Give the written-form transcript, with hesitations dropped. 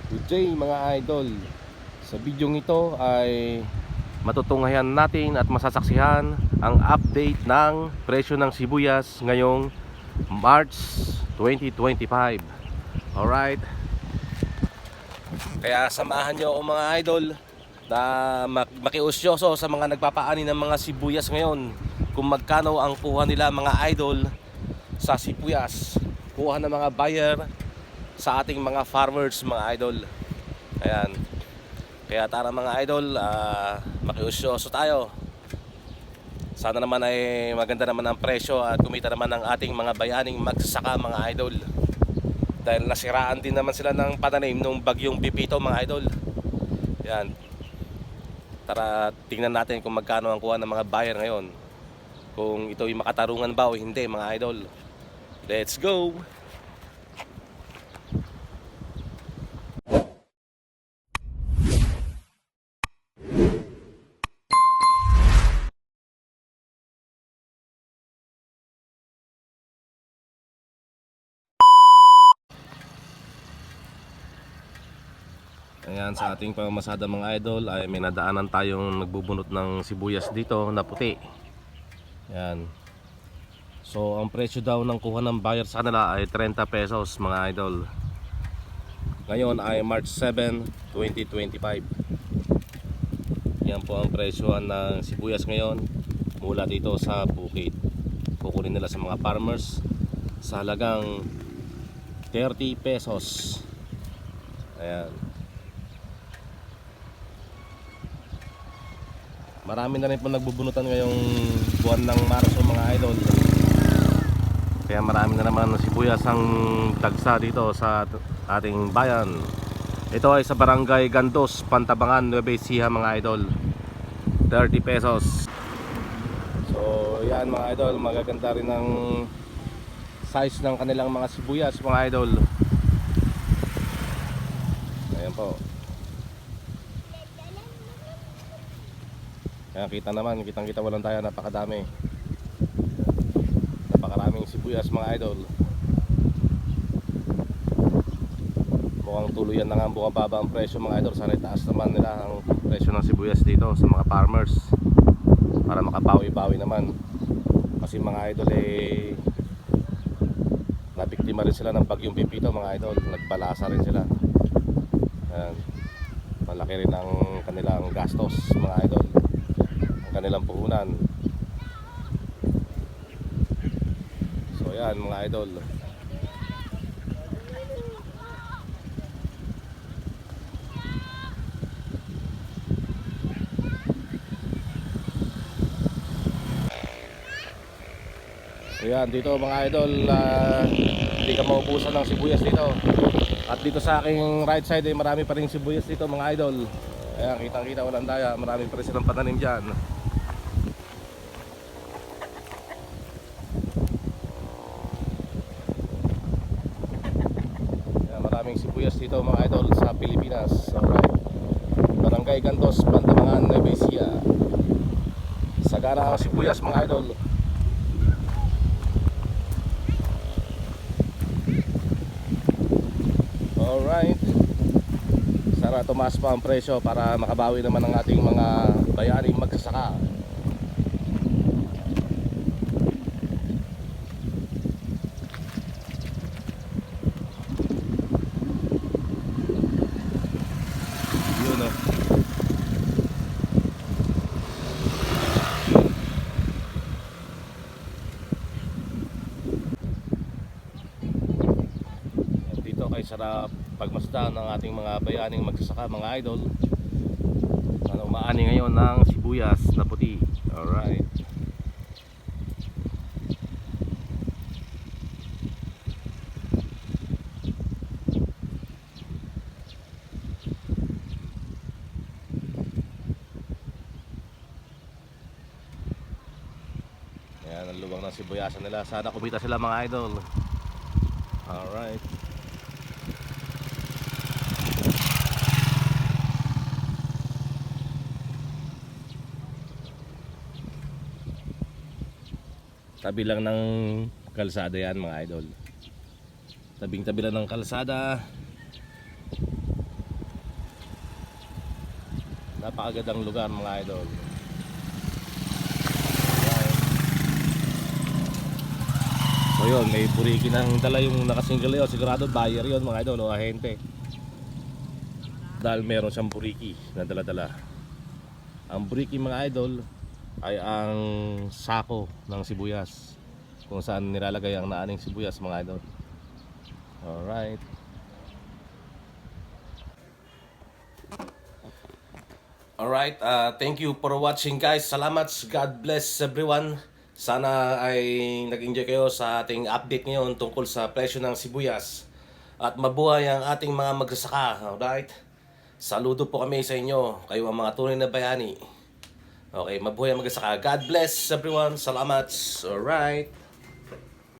Good day mga idol. Sa video ito ay matutunghayan natin at masasaksihan ang update ng presyo ng sibuyas ngayong March 2025. Alright. Kaya samahan nyo ako mga idol na makiusyoso sa mga nagpapaani ng mga sibuyas ngayon, kung magkano ang kuha nila mga idol sa sibuyas, kuha ng mga buyer sa ating mga farmers mga idol. Ayan. Kaya tara mga idol, makiusyoso tayo. Sana naman ay maganda naman ang presyo at kumita naman ang ating mga bayaning magsasaka mga idol. Dahil nasiraan din naman sila ng pananim nung bagyong Pipito mga idol. Ayan. Tara tingnan natin kung magkano ang kuha ng mga buyer ngayon, kung ito'y makatarungan ba o hindi mga idol. Let's go! Ayan, sa ating pamamasada mga idol ay may nadaanan tayong nagbubunot ng sibuyas dito na puti. Ayan. So ang presyo daw ng kuha ng buyer sa kanila ay 30 pesos mga idol. Ngayon ay March 7, 2025. Yan po ang presyo ng sibuyas ngayon mula dito sa bukid. Kukunin nila sa mga farmers sa halagang 30 pesos. Ayan. Marami na rin po nagbubunutan ngayong buwan ng Marso mga idol. Kaya marami na naman sibuyas ang dagsa dito sa ating bayan. Ito ay sa Barangay Gandos, Pantabangan, Nueva Ecija mga idol. 30 pesos. So yan mga idol, magaganda rin ng size ng kanilang mga sibuyas mga idol. Ayan po. Kaya kita naman, kitang-kita walang tayo, napakadami. Napakaraming sibuyas mga idol. Mukhang tuluyan na nga bumababa ang presyo mga idol. Sana itaas naman nila ang presyo ng sibuyas dito sa mga farmers para makabawi-bawi naman. Kasi mga idol nabiktima rin sila ng bagyong Pipito mga idol. Nagbalasa rin sila. Ayan. Malaki rin ang kanilang gastos mga idol, kanilang puhunan. So yan mga idol. So yan dito mga idol, hindi ka maubusan ng sibuyas dito. At dito sa aking right side ay marami pa rin sibuyas dito mga idol. Ayan, kitang-kita walang daya, marami pa rin silang pananim dyan. Maraming sibuyas dito mga idol sa Pilipinas. Alright. Barangay Gandos, Pantabangan, Nueva Ecija. Sagana ang sibuyas mga idol. Alright. Sana tumaas pa ang presyo para makabawi naman ang ating mga bayaning magsasaka. Kay sarap pagmasdan ng ating mga bayaning magsasaka mga idol. Ano, umaani ngayon ng sibuyas na puti. Alright. Ayan ang luwang ng sibuyasan nila. Sana kumita sila mga idol. Alright. Tabi lang ng kalsada yan mga idol. Tabing tabi lang ng kalsada. Napakagandang lugar mga idol. So yun, may buriki ng dala yung nakasingle yun. Sigurado buyer yun mga idol o ahente. Dahil meron siyang buriki na dala-dala. Ang buriki mga idol ay ang sako ng sibuyas, kung saan nilalagay ang naaning sibuyas mga idol. Alright. Alright, thank you for watching guys. Salamat, God bless everyone. Sana ay nag-enjoy kayo sa ating update ngayon tungkol sa presyo ng sibuyas. At mabuhay ang ating mga magsasaka. Alright? Saludo po kami sa inyo. Kayo ang mga tunay na bayani. Okay, mabuhay ang magsasaka. God bless everyone. Salamat. Alright.